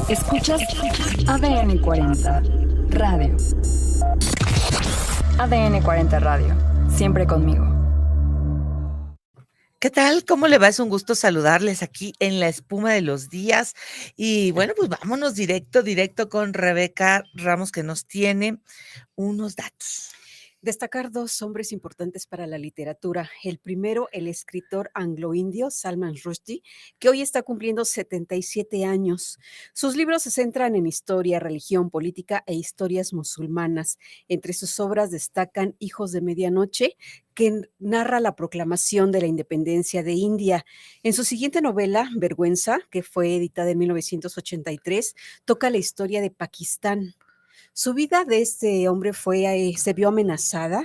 Escuchas ADN 40 Radio. ADN 40 Radio. Siempre conmigo. ¿Qué tal? ¿Cómo le va? Es un gusto saludarles aquí en La Espuma de los Días. Y bueno, pues vámonos directo con Rebeca Ramos, que nos tiene unos datos. Destacar dos hombres importantes para la literatura. El primero, el escritor anglo-indio Salman Rushdie, que hoy está cumpliendo 77 años. Sus libros se centran en historia, religión, política e historias musulmanas. Entre sus obras destacan Hijos de Medianoche, que narra la proclamación de la independencia de India. En su siguiente novela, Vergüenza, que fue editada en 1983, toca la historia de Pakistán. Su vida de este hombre se vio amenazada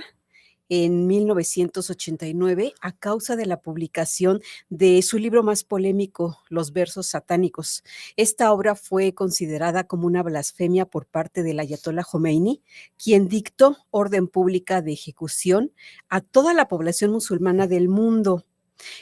en 1989 a causa de la publicación de su libro más polémico, Los versos satánicos. Esta obra fue considerada como una blasfemia por parte del ayatolá Jomeini, quien dictó orden pública de ejecución a toda la población musulmana del mundo.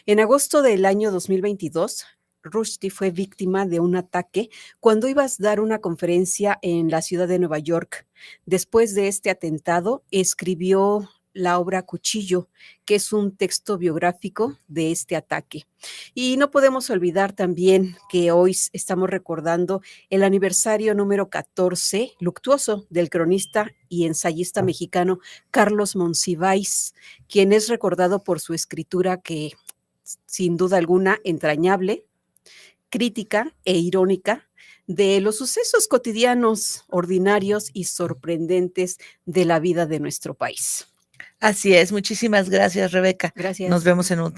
En agosto del año 2022, Rushdie fue víctima de un ataque cuando iba a dar una conferencia en la ciudad de Nueva York. Después de este atentado, escribió la obra Cuchillo, que es un texto biográfico de este ataque. Y no podemos olvidar también que hoy estamos recordando el aniversario número 14, luctuoso, del cronista y ensayista mexicano Carlos Monsiváis, quien es recordado por su escritura que, sin duda alguna, entrañable, crítica e irónica de los sucesos cotidianos, ordinarios y sorprendentes de la vida de nuestro país. Así es, muchísimas gracias, Rebeca. Gracias. Nos vemos en un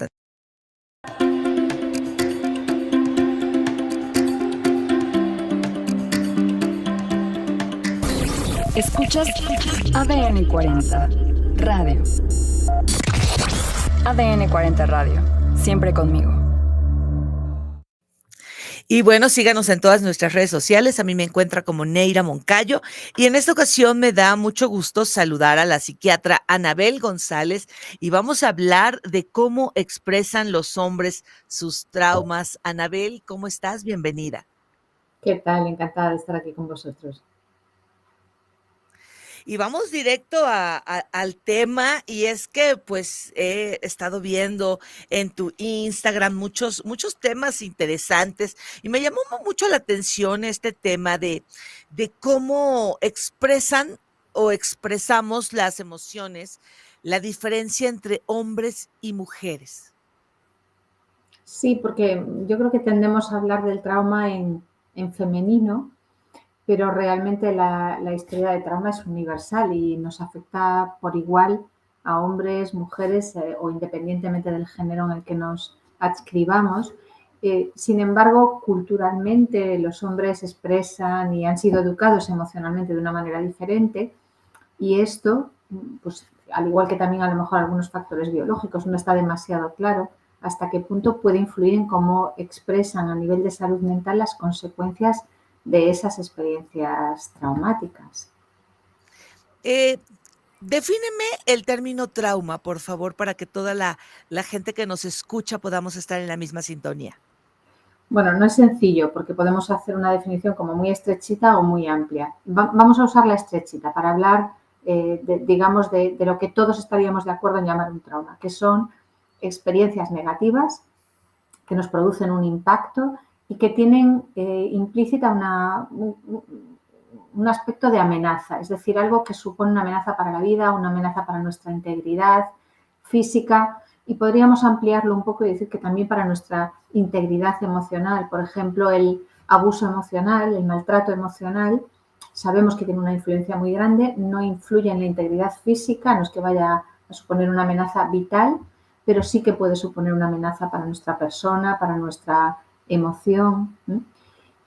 Escuchas ADN 40 Radio. ADN 40 Radio. Siempre conmigo. Y bueno, síganos en todas nuestras redes sociales. A mí me encuentra como Neira Moncayo. Y en esta ocasión me da mucho gusto saludar a la psiquiatra Anabel González. Y vamos a hablar de cómo expresan los hombres sus traumas. Anabel, ¿cómo estás? Bienvenida. ¿Qué tal? Encantada de estar aquí con vosotros. Y vamos directo al tema, y es que pues he estado viendo en tu Instagram muchos temas interesantes, y me llamó mucho la atención este tema de cómo expresan o expresamos las emociones, la diferencia entre hombres y mujeres. Sí, porque yo creo que tendemos a hablar del trauma en femenino, pero realmente la historia de trauma es universal y nos afecta por igual a hombres, mujeres o independientemente del género en el que nos adscribamos. Sin embargo, culturalmente los hombres expresan y han sido educados emocionalmente de una manera diferente, y esto, pues, al igual que también a lo mejor algunos factores biológicos, no está demasiado claro hasta qué punto puede influir en cómo expresan a nivel de salud mental las consecuencias de esas experiencias traumáticas. Defíneme el término trauma, por favor, para que toda la gente que nos escucha podamos estar en la misma sintonía. Bueno, no es sencillo porque podemos hacer una definición como muy estrechita o muy amplia. Vamos a usar la estrechita para hablar, digamos, de lo que todos estaríamos de acuerdo en llamar un trauma, que son experiencias negativas que nos producen un impacto y que tienen implícita un aspecto de amenaza, es decir, algo que supone una amenaza para la vida, una amenaza para nuestra integridad física, y podríamos ampliarlo un poco y decir que también para nuestra integridad emocional. Por ejemplo, el abuso emocional, el maltrato emocional, sabemos que tiene una influencia muy grande, no influye en la integridad física, no es que vaya a suponer una amenaza vital, pero sí que puede suponer una amenaza para nuestra persona, para nuestra emoción.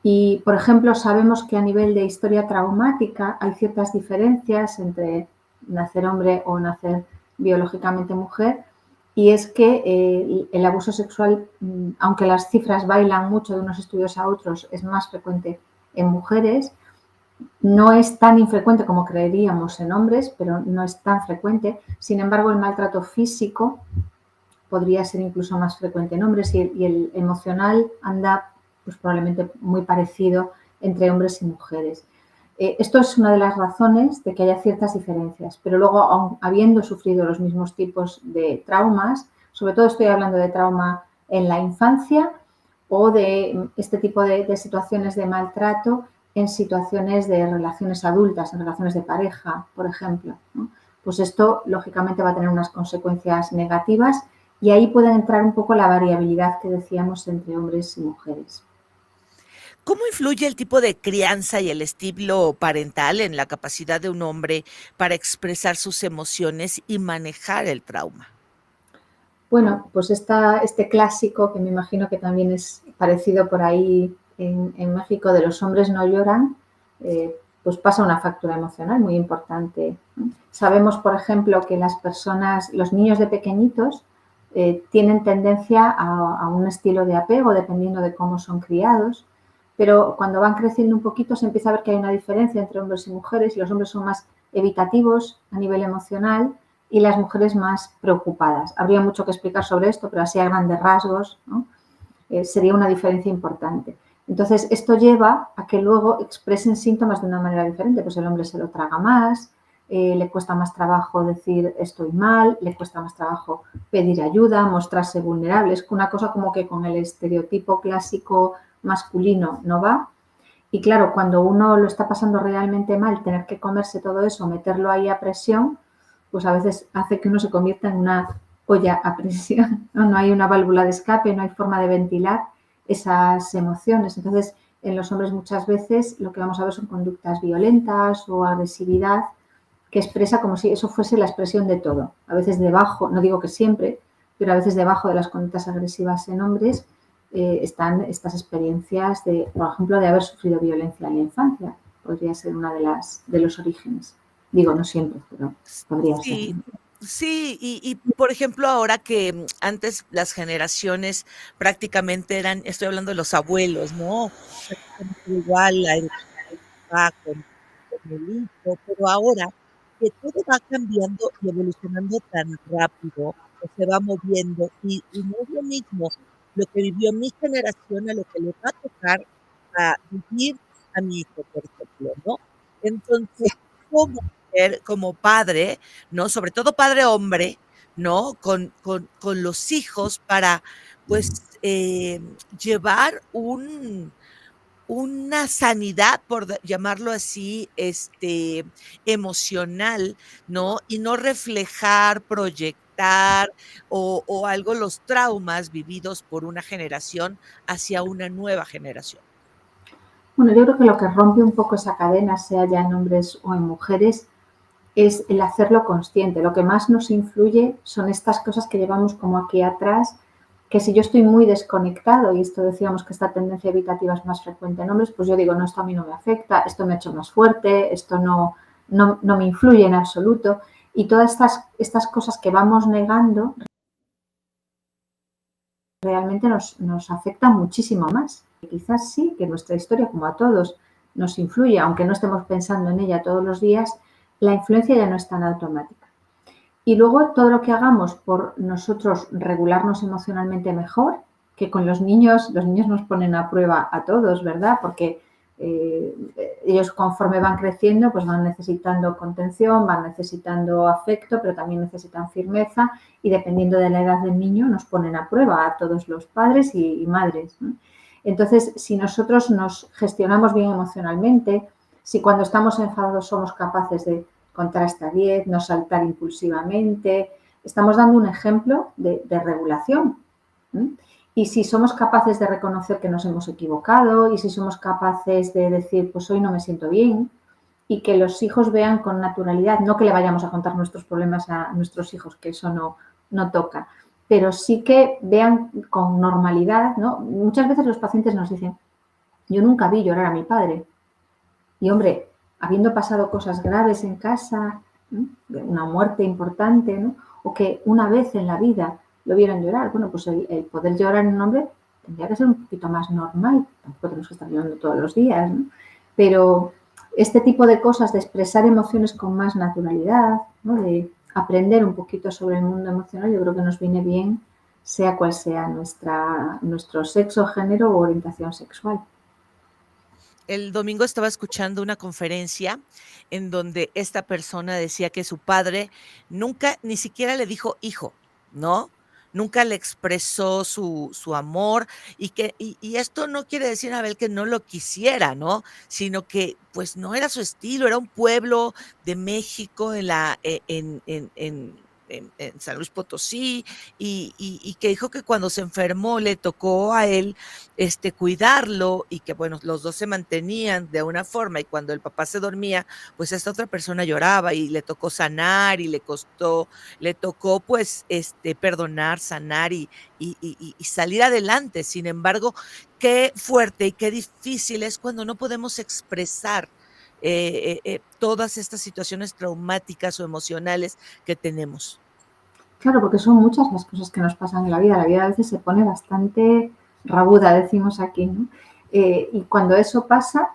Y, por ejemplo, sabemos que a nivel de historia traumática hay ciertas diferencias entre nacer hombre o nacer biológicamente mujer, y es que el abuso sexual, aunque las cifras bailan mucho de unos estudios a otros, es más frecuente en mujeres. No es tan infrecuente como creeríamos en hombres, pero no es tan frecuente. Sin embargo, el maltrato físico podría ser incluso más frecuente en hombres, y el emocional anda pues probablemente muy parecido entre hombres y mujeres. Esto es una de las razones de que haya ciertas diferencias, pero luego, aun habiendo sufrido los mismos tipos de traumas, sobre todo estoy hablando de trauma en la infancia o de este tipo de situaciones de maltrato en situaciones de relaciones adultas, en relaciones de pareja, por ejemplo, ¿no? Pues esto, lógicamente, va a tener unas consecuencias negativas y ahí puede entrar un poco la variabilidad que decíamos entre hombres y mujeres. ¿Cómo influye el tipo de crianza y el estilo parental en la capacidad de un hombre para expresar sus emociones y manejar el trauma? Bueno, pues este clásico, que me imagino que también es parecido por ahí en México, de los hombres no lloran, pues pasa una factura emocional muy importante, ¿no? Sabemos, por ejemplo, que los niños de pequeñitos, tienen tendencia a un estilo de apego dependiendo de cómo son criados, pero cuando van creciendo un poquito se empieza a ver que hay una diferencia entre hombres y mujeres y los hombres son más evitativos a nivel emocional y las mujeres más preocupadas. Habría mucho que explicar sobre esto, pero así a grandes rasgos, ¿no? Sería una diferencia importante. Entonces, esto lleva a que luego expresen síntomas de una manera diferente. Pues el hombre se lo traga más, le cuesta más trabajo decir estoy mal, le cuesta más trabajo pedir ayuda, mostrarse vulnerable. Es una cosa como que con el estereotipo clásico masculino no va. Y claro, cuando uno lo está pasando realmente mal, tener que comerse todo eso, meterlo ahí a presión, pues a veces hace que uno se convierta en una olla a presión, ¿no? No hay una válvula de escape, no hay forma de ventilar esas emociones. Entonces, en los hombres muchas veces lo que vamos a ver son conductas violentas o agresividad que expresa como si eso fuese la expresión de todo. A veces debajo, no digo que siempre, pero a veces debajo de las conductas agresivas en hombres están estas experiencias de, por ejemplo, de haber sufrido violencia en la infancia. Podría ser una de los orígenes. Digo, no siempre, pero podría ser. Sí, sí, por ejemplo, ahora que antes las generaciones prácticamente eran, estoy hablando de los abuelos, ¿no? Prácticamente igual la educación va con el hijo, pero ahora que todo va cambiando y evolucionando tan rápido, o se va moviendo, y no es lo mismo lo que vivió mi generación a lo que le va a tocar a vivir a mi hijo, por ejemplo, ¿no? Entonces, ¿cómo ser como padre, ¿no? Sobre todo padre hombre, ¿no? Con los hijos para, pues, llevar una sanidad, por llamarlo así, emocional, ¿no? Y no reflejar, proyectar o algo los traumas vividos por una generación hacia una nueva generación. Bueno, yo creo que lo que rompe un poco esa cadena, sea ya en hombres o en mujeres, es el hacerlo consciente. Lo que más nos influye son estas cosas que llevamos como aquí atrás, que si yo estoy muy desconectado, y esto decíamos que esta tendencia evitativa es más frecuente en hombres, pues yo digo, no, esto a mí no me afecta, esto me ha hecho más fuerte, esto no me influye en absoluto. Y todas estas cosas que vamos negando realmente nos afecta muchísimo más. Quizás sí que nuestra historia, como a todos, nos influye, aunque no estemos pensando en ella todos los días, la influencia ya no es tan automática. Y luego todo lo que hagamos por nosotros regularnos emocionalmente mejor, que con los niños nos ponen a prueba a todos, ¿verdad? Porque ellos conforme van creciendo, pues van necesitando contención, van necesitando afecto, pero también necesitan firmeza y dependiendo de la edad del niño nos ponen a prueba a todos los padres y madres, ¿no? Entonces, si nosotros nos gestionamos bien emocionalmente, si cuando estamos enfadados somos capaces de contar hasta 10, no saltar impulsivamente, estamos dando un ejemplo de regulación. Y si somos capaces de reconocer que nos hemos equivocado y si somos capaces de decir, pues hoy no me siento bien, y que los hijos vean con naturalidad, no que le vayamos a contar nuestros problemas a nuestros hijos, que eso no toca, pero sí que vean con normalidad, ¿no? Muchas veces los pacientes nos dicen, yo nunca vi llorar a mi padre. Y hombre, habiendo pasado cosas graves en casa, ¿no? Una muerte importante, ¿no? O que una vez en la vida lo vieron llorar, bueno, pues el poder llorar en un hombre tendría que ser un poquito más normal, tampoco tenemos que estar llorando todos los días, ¿no? Pero este tipo de cosas, de expresar emociones con más naturalidad, ¿no? De aprender un poquito sobre el mundo emocional, yo creo que nos viene bien, sea cual sea nuestro sexo, género o orientación sexual. El domingo estaba escuchando una conferencia en donde esta persona decía que su padre nunca, ni siquiera le dijo hijo, ¿no? Nunca le expresó su amor y esto no quiere decir, Abel, que no lo quisiera, ¿no? Sino que pues no era su estilo, era un pueblo de México en San Luis Potosí y que dijo que cuando se enfermó le tocó a él cuidarlo y que bueno, los dos se mantenían de una forma y cuando el papá se dormía, pues esta otra persona lloraba y le tocó sanar y le tocó pues perdonar, sanar y salir adelante. Sin embargo, qué fuerte y qué difícil es cuando no podemos expresar todas estas situaciones traumáticas o emocionales que tenemos. Claro, porque son muchas las cosas que nos pasan en la vida. La vida a veces se pone bastante rabuda, decimos aquí, ¿no? Y cuando eso pasa,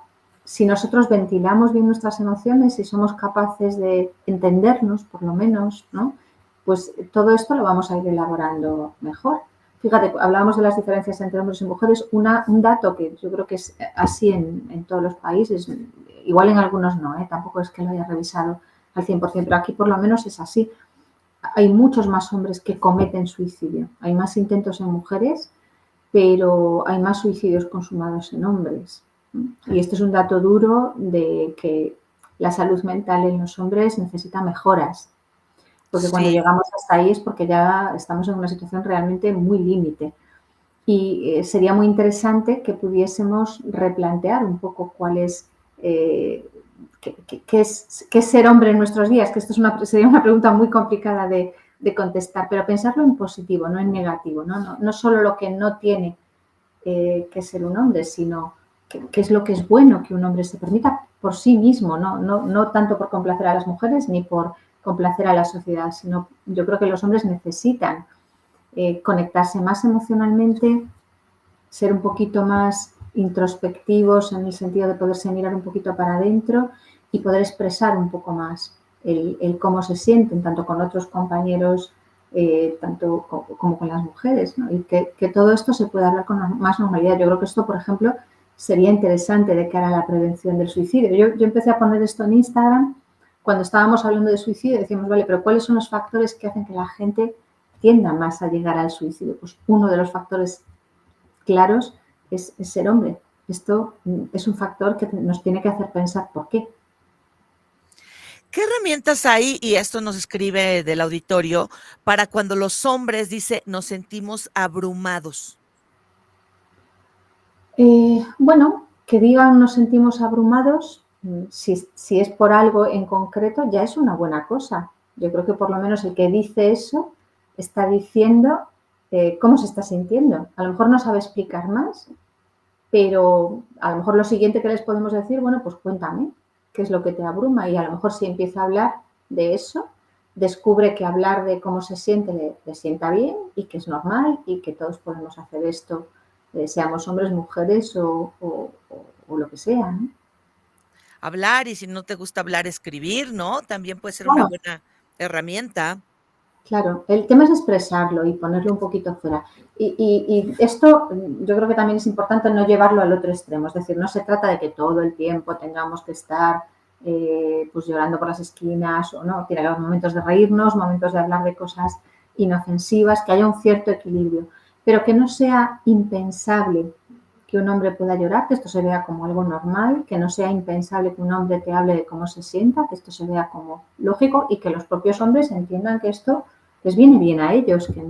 si nosotros ventilamos bien nuestras emociones y somos capaces de entendernos, por lo menos, ¿no? Pues todo esto lo vamos a ir elaborando mejor. Fíjate, hablábamos de las diferencias entre hombres y mujeres. Un dato que yo creo que es así en todos los países, igual en algunos no, tampoco es que lo haya revisado al 100%, pero aquí por lo menos es así. Hay muchos más hombres que cometen suicidio. Hay más intentos en mujeres, pero hay más suicidios consumados en hombres. Y este es un dato duro de que la salud mental en los hombres necesita mejoras. Porque cuando Sí. llegamos hasta ahí es porque ya estamos en una situación realmente muy límite. Y sería muy interesante que pudiésemos replantear un poco cuál es, qué es ser hombre en nuestros días, que esto sería una pregunta muy complicada de contestar, pero pensarlo en positivo, no en negativo, no solo lo que no tiene que ser un hombre, sino qué es lo que es bueno que un hombre se permita por sí mismo, no tanto por complacer a las mujeres ni por complacer a la sociedad, sino yo creo que los hombres necesitan conectarse más emocionalmente, ser un poquito más introspectivos en el sentido de poderse mirar un poquito para adentro y poder expresar un poco más el cómo se sienten, tanto con otros compañeros, tanto como con las mujeres, ¿no? Y que todo esto se pueda hablar con más normalidad. Yo creo que esto, por ejemplo, sería interesante de cara a la prevención del suicidio. Yo empecé a poner esto en Instagram cuando estábamos hablando de suicidio, decíamos, vale, pero ¿cuáles son los factores que hacen que la gente tienda más a llegar al suicidio? Pues uno de los factores claros es ser hombre. Esto es un factor que nos tiene que hacer pensar por qué. ¿Qué herramientas hay, y esto nos escribe del auditorio, para cuando los hombres, dice, nos sentimos abrumados? Bueno, que digan nos sentimos abrumados, si es por algo en concreto, ya es una buena cosa. Yo creo que por lo menos el que dice eso está diciendo cómo se está sintiendo. A lo mejor no sabe explicar más, pero a lo mejor lo siguiente que les podemos decir, bueno, pues cuéntame qué es lo que te abruma y a lo mejor si empieza a hablar de eso, descubre que hablar de cómo se siente le sienta bien y que es normal y que todos podemos hacer esto, seamos hombres, mujeres o lo que sea, ¿no? Hablar, y si no te gusta hablar, escribir, ¿no? También puede ser una Claro, buena herramienta. claro, el tema es expresarlo y ponerlo un poquito fuera. Y esto yo creo que también es importante no llevarlo al otro extremo, es decir, no se trata de que todo el tiempo tengamos que estar pues llorando por las esquinas o no, tiene que haber momentos de reírnos, momentos de hablar de cosas inofensivas, que haya un cierto equilibrio, pero que no sea impensable que un hombre pueda llorar, que esto se vea como algo normal, que no sea impensable que un hombre te hable de cómo se sienta, que esto se vea como lógico y que los propios hombres entiendan que esto les viene bien a ellos, que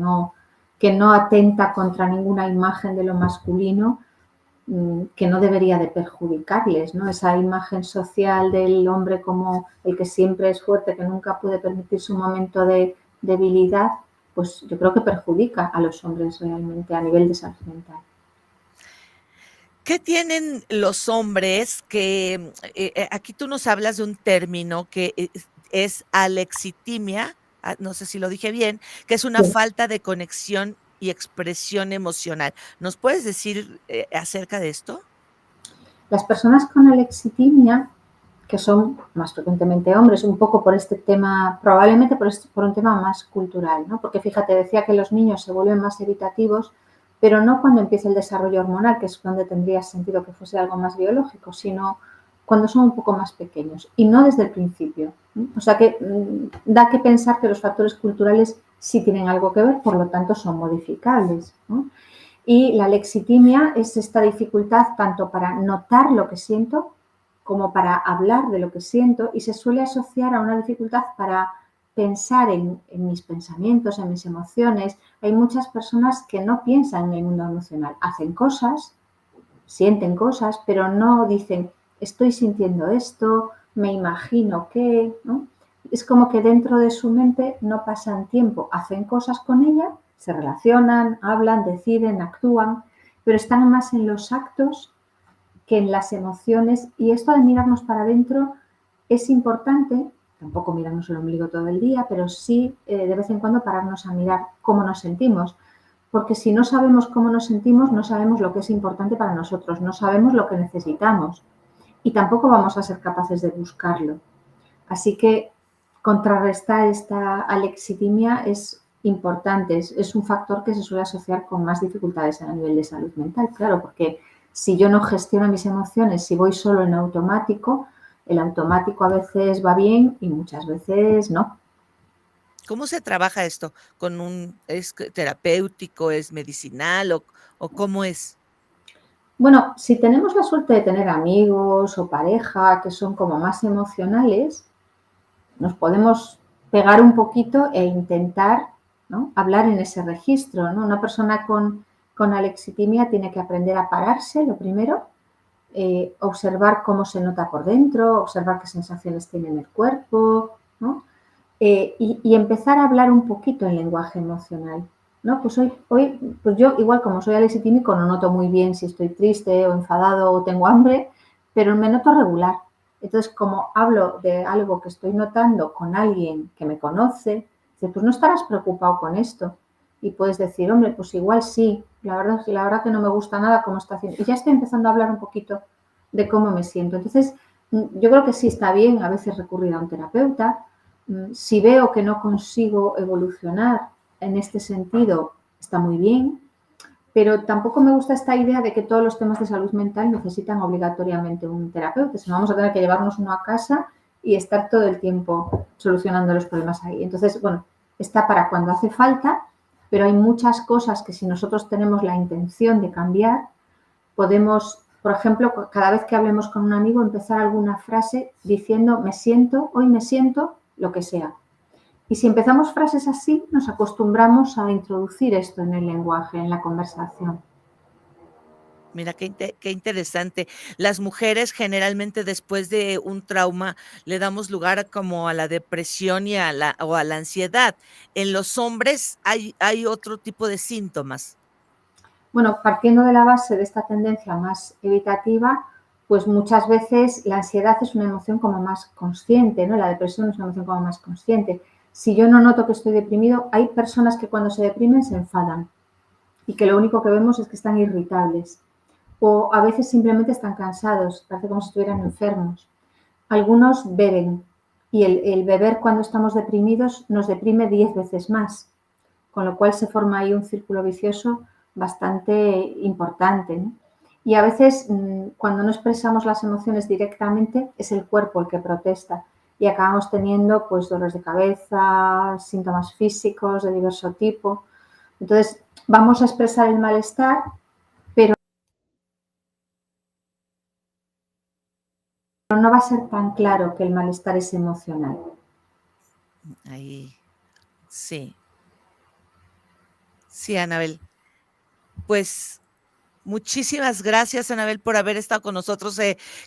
no atenta contra ninguna imagen de lo masculino, que no debería de perjudicarles, ¿no? Esa imagen social del hombre como el que siempre es fuerte, que nunca puede permitirse un momento de debilidad, pues yo creo que perjudica a los hombres realmente a nivel de salud mental. ¿Qué tienen los hombres que, aquí tú nos hablas de un término que es alexitimia, no sé si lo dije bien, que es una Sí. falta de conexión y expresión emocional. ¿Nos puedes decir acerca de esto? Las personas con alexitimia, que son más frecuentemente hombres, un poco por este tema, probablemente por un tema más cultural, ¿no? Porque fíjate, decía que los niños se vuelven más evitativos pero no cuando empieza el desarrollo hormonal, que es donde tendría sentido que fuese algo más biológico, sino cuando son un poco más pequeños y no desde el principio. O sea que da que pensar que los factores culturales sí tienen algo que ver, por lo tanto son modificables, ¿no? Y la lexitimia es esta dificultad tanto para notar lo que siento como para hablar de lo que siento, y se suele asociar a una dificultad para pensar en mis pensamientos, en mis emociones. Hay muchas personas que no piensan en el mundo emocional, hacen cosas, sienten cosas, pero no dicen, estoy sintiendo esto, me imagino que, ¿no? Es como que dentro de su mente no pasan tiempo, hacen cosas con ella, se relacionan, hablan, deciden, actúan, pero están más en los actos que en las emociones, y esto de mirarnos para adentro es importante, tampoco mirarnos el ombligo todo el día, pero sí de vez en cuando pararnos a mirar cómo nos sentimos, porque si no sabemos cómo nos sentimos, no sabemos lo que es importante para nosotros, no sabemos lo que necesitamos y tampoco vamos a ser capaces de buscarlo. Así que contrarrestar esta alexitimia es importante, es un factor que se suele asociar con más dificultades a nivel de salud mental, claro, porque si yo no gestiono mis emociones, si voy solo en automático, el automático a veces va bien y muchas veces no. ¿Cómo se trabaja esto? ¿Es terapéutico, es medicinal o cómo es? Bueno, si tenemos la suerte de tener amigos o pareja que son como más emocionales, nos podemos pegar un poquito e intentar, ¿no?, hablar en ese registro, ¿no? Una persona con alexitimia tiene que aprender a pararse, lo primero, observar cómo se nota por dentro, observar qué sensaciones tiene en el cuerpo, ¿no? Y empezar a hablar un poquito en lenguaje emocional, ¿no? Pues hoy, pues yo igual como soy alexitímico no noto muy bien si estoy triste o enfadado o tengo hambre, pero me noto regular. Entonces, como hablo de algo que estoy notando con alguien que me conoce, dice, pues no estarás preocupado con esto. Y puedes decir, hombre, pues igual sí, la verdad que no me gusta nada cómo está haciendo. Y ya estoy empezando a hablar un poquito de cómo me siento. Entonces, yo creo que sí está bien a veces recurrir a un terapeuta. Si veo que no consigo evolucionar en este sentido, está muy bien, pero tampoco me gusta esta idea de que todos los temas de salud mental necesitan obligatoriamente un terapeuta, si no vamos a tener que llevarnos uno a casa y estar todo el tiempo solucionando los problemas ahí. Entonces, bueno, está para cuando hace falta, pero hay muchas cosas que si nosotros tenemos la intención de cambiar, podemos, por ejemplo, cada vez que hablemos con un amigo, empezar alguna frase diciendo hoy me siento, lo que sea. Y si empezamos frases así, nos acostumbramos a introducir esto en el lenguaje, en la conversación. Mira, qué interesante. Las mujeres generalmente después de un trauma le damos lugar como a la depresión y a la ansiedad. En los hombres hay otro tipo de síntomas. Bueno, partiendo de la base de esta tendencia más evitativa, pues muchas veces la ansiedad es una emoción como más consciente, ¿no? La depresión es una emoción como más consciente. Si yo no noto que estoy deprimido, hay personas que cuando se deprimen se enfadan y que lo único que vemos es que están irritables. O a veces simplemente están cansados, parece como si estuvieran enfermos. Algunos beben y el beber cuando estamos deprimidos nos deprime 10 veces más, con lo cual se forma ahí un círculo vicioso bastante importante, ¿no? Y a veces cuando no expresamos las emociones directamente es el cuerpo el que protesta y acabamos teniendo pues dolores de cabeza, síntomas físicos de diverso tipo. Entonces vamos a expresar el malestar, pero no va a ser tan claro que el malestar es emocional. Ahí, sí, sí, Anabel. Pues muchísimas gracias, Anabel, por haber estado con nosotros.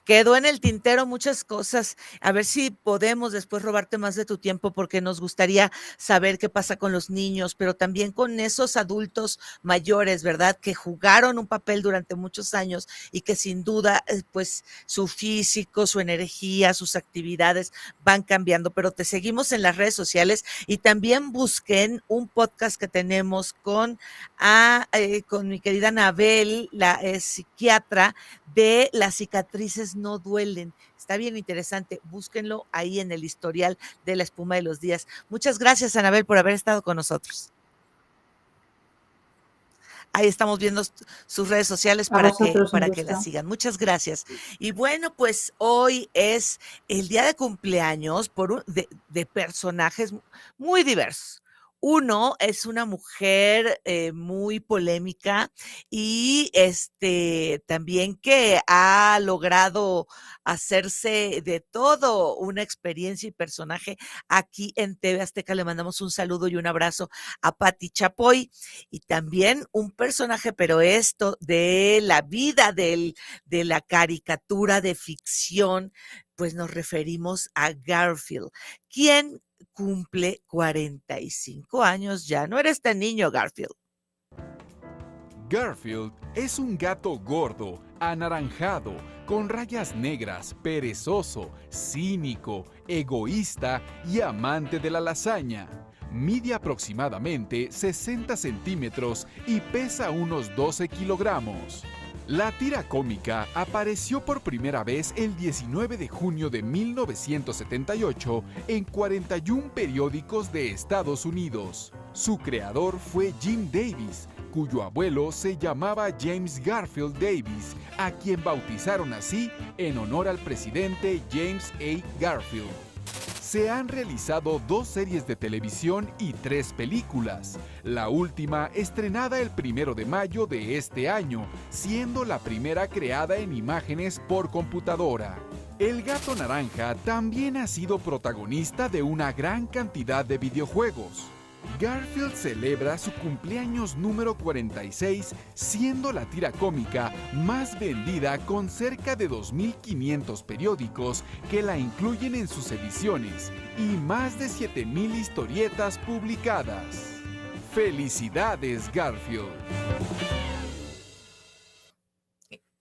Quedó en el tintero muchas cosas. A ver si podemos después robarte más de tu tiempo porque nos gustaría saber qué pasa con los niños, pero también con esos adultos mayores, ¿verdad? Que jugaron un papel durante muchos años y que sin duda, pues su físico, su energía, sus actividades van cambiando. Pero te seguimos en las redes sociales y también busquen un podcast que tenemos con mi querida Anabel, la psiquiatra de Las cicatrices no duelen. Está bien interesante, búsquenlo ahí en el historial de La espuma de los días. Muchas gracias, Anabel, por haber estado con nosotros. Ahí estamos viendo sus redes sociales A vosotros, un para que la gusto. sigan. Muchas gracias. Y bueno, pues hoy es el día de cumpleaños de personajes muy diversos. Uno es una mujer muy polémica y también que ha logrado hacerse de todo una experiencia y personaje aquí en TV Azteca. Le mandamos un saludo y un abrazo a Pati Chapoy, y también un personaje, pero esto de la vida de la caricatura de ficción, pues nos referimos a Garfield, quien cumple 45 años ya. No eres tan niño, Garfield. Garfield es un gato gordo, anaranjado, con rayas negras, perezoso, cínico, egoísta y amante de la lasaña. Mide aproximadamente 60 centímetros y pesa unos 12 kilogramos. La tira cómica apareció por primera vez el 19 de junio de 1978 en 41 periódicos de Estados Unidos. Su creador fue Jim Davis, cuyo abuelo se llamaba James Garfield Davis, a quien bautizaron así en honor al presidente James A. Garfield. Se han realizado 2 series de televisión y 3 películas, la última estrenada el 1 de mayo de este año, siendo la primera creada en imágenes por computadora. El gato naranja también ha sido protagonista de una gran cantidad de videojuegos. Garfield celebra su cumpleaños número 46, siendo la tira cómica más vendida con cerca de 2.500 periódicos que la incluyen en sus ediciones y más de 7.000 historietas publicadas. ¡Felicidades, Garfield!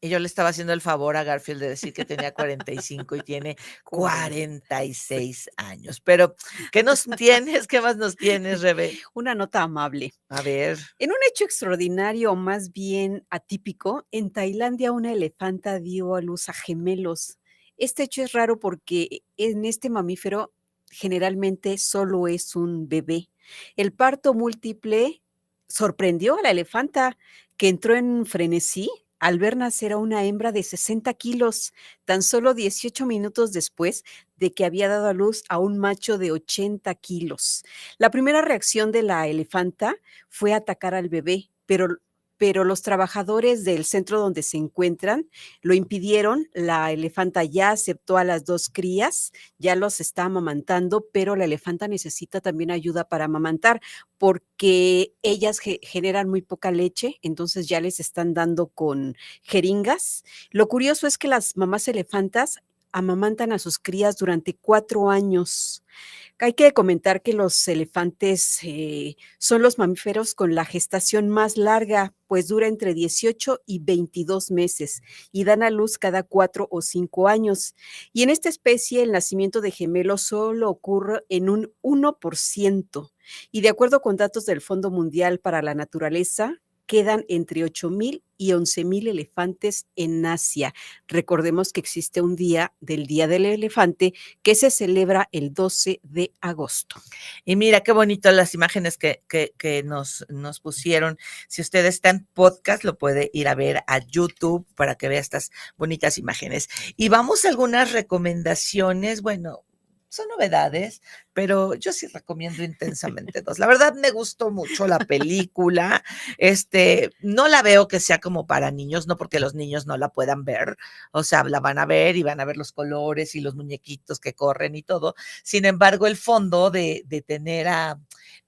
Y yo le estaba haciendo el favor a Garfield de decir que tenía 45 y tiene 46 años. Pero, ¿qué nos tienes? ¿Qué más nos tienes, Rebe? Una nota amable. A ver. En un hecho extraordinario, o más bien atípico, en Tailandia una elefanta dio a luz a gemelos. Este hecho es raro porque en este mamífero generalmente solo es un bebé. El parto múltiple sorprendió a la elefanta, que entró en frenesí al ver nacer a una hembra de 60 kilos, tan solo 18 minutos después de que había dado a luz a un macho de 80 kilos. La primera reacción de la elefanta fue atacar al bebé, pero los trabajadores del centro donde se encuentran lo impidieron. La elefanta ya aceptó a las 2 crías, ya los está amamantando, pero la elefanta necesita también ayuda para amamantar porque ellas generan muy poca leche, entonces ya les están dando con jeringas. Lo curioso es que las mamás elefantas amamantan a sus crías durante 4 años. Hay que comentar que los elefantes son los mamíferos con la gestación más larga, pues dura entre 18 y 22 meses y dan a luz cada 4 o 5 años. Y en esta especie el nacimiento de gemelos solo ocurre en un 1%. Y de acuerdo con datos del Fondo Mundial para la Naturaleza, quedan entre 8,000 y 11,000 elefantes en Asia. Recordemos que existe un día del Día del Elefante que se celebra el 12 de agosto. Y mira qué bonito las imágenes que nos pusieron. Si usted está en podcast, lo puede ir a ver a YouTube para que vea estas bonitas imágenes. Y vamos a algunas recomendaciones. Bueno, son novedades, pero yo sí recomiendo intensamente 2. La verdad me gustó mucho la película. No la veo que sea como para niños, no porque los niños no la puedan ver, o sea, la van a ver y van a ver los colores y los muñequitos que corren y todo. Sin embargo, el fondo de tener a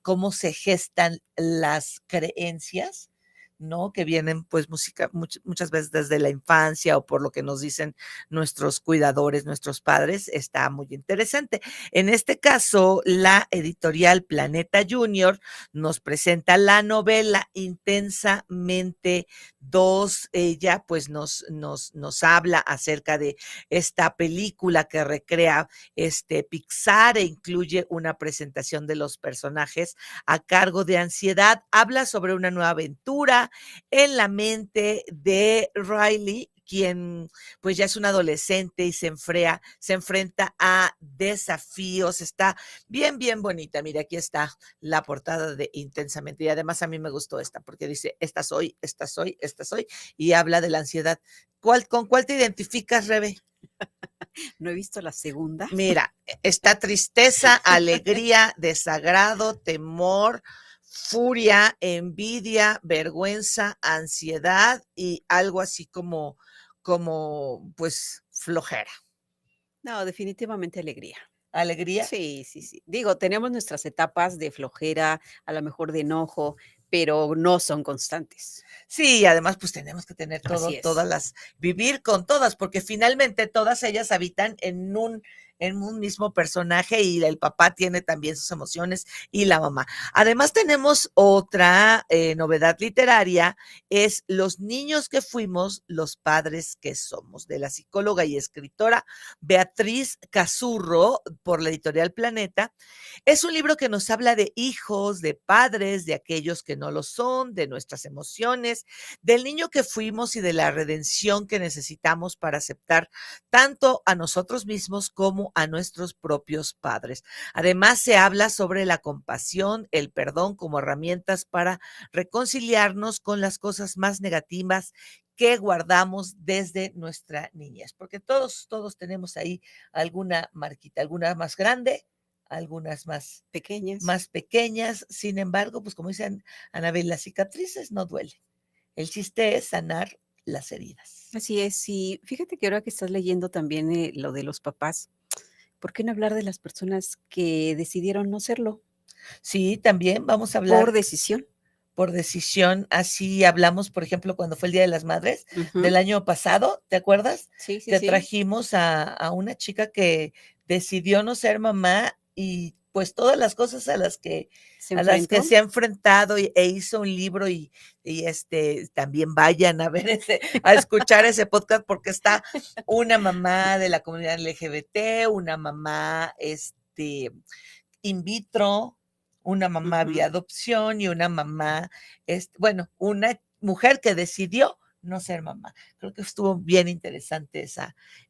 cómo se gestan las creencias, ¿no? Que vienen pues muchas veces desde la infancia o por lo que nos dicen nuestros cuidadores, nuestros padres, está muy interesante. En este caso, la editorial Planeta Junior nos presenta la novela Intensamente 2. Ella pues nos habla acerca de esta película que recrea Pixar e incluye una presentación de los personajes a cargo de Ansiedad. Habla sobre una nueva aventura en la mente de Riley, quien pues ya es un adolescente y se enfrenta a desafíos. Está bien, bien bonita. Mira, aquí está la portada de Intensamente. Y además a mí me gustó esta porque dice, esta soy, esta soy, esta soy, y habla de la ansiedad. ¿Con cuál te identificas, Rebe? No he visto la segunda. Mira, está tristeza, alegría, desagrado, temor, furia, envidia, vergüenza, ansiedad y algo así como pues flojera. No, definitivamente alegría. ¿Alegría? Sí. Digo, tenemos nuestras etapas de flojera, a lo mejor de enojo, pero no son constantes. Sí, además pues tenemos que tener Así es. vivir con todas, porque finalmente todas ellas habitan en un mismo personaje y el papá tiene también sus emociones y la mamá. Además tenemos otra novedad literaria, es Los niños que fuimos, los padres que somos, de la psicóloga y escritora Beatriz Cazurro, por la editorial Planeta. Es un libro que nos habla de hijos, de padres, de aquellos que no lo son, de nuestras emociones, del niño que fuimos y de la redención que necesitamos para aceptar tanto a nosotros mismos como a nuestros propios padres. Además, se habla sobre la compasión, el perdón como herramientas para reconciliarnos con las cosas más negativas que guardamos desde nuestra niñez, porque todos tenemos ahí alguna marquita, alguna más grande, algunas más pequeñas. Sin embargo, pues como dicen Anabel, las cicatrices no duelen. El chiste es sanar las heridas. Así es. Y fíjate que ahora que estás leyendo también lo de los papás, ¿por qué no hablar de las personas que decidieron no serlo Sí, también vamos a por hablar decisión? por decisión. Así hablamos, por ejemplo, cuando fue el Día de las Madres Ujú. del año pasado, ¿te acuerdas? Sí. Te trajimos a una chica que decidió no ser mamá y pues todas las cosas ¿Se a las que enfrentó? se ha enfrentado e hizo un libro y también vayan a ver a escuchar ese podcast porque está una mamá de la comunidad LGBT, una mamá in vitro, una mamá Ujú. vía adopción y una mamá, bueno, una mujer que decidió no ser mamá. Creo que estuvo bien interesante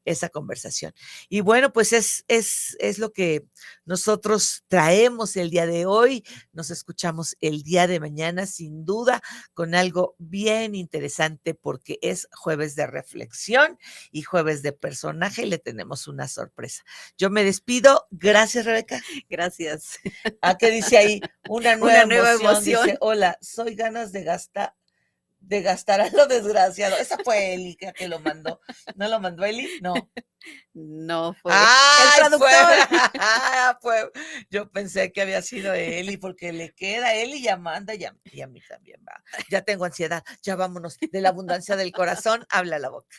esa conversación. Y bueno, pues es lo que nosotros traemos el día de hoy. Nos escuchamos el día de mañana, sin duda, con algo bien interesante porque es jueves de reflexión y jueves de personaje y le tenemos una sorpresa. Yo me despido. Gracias, Rebeca. Gracias. ¿A qué dice ahí? Una nueva Una nueva emoción. emoción. Dice, hola, soy ganas de gastar a lo desgraciado. Esa fue Eli que lo mandó. ¿No lo mandó Eli? No. No fue el ¡Ay, traductor. fue! Yo pensé que había sido Eli, porque le queda Eli y Amanda y a mí también va. Ya tengo ansiedad, ya vámonos. De la abundancia del corazón, habla la boca.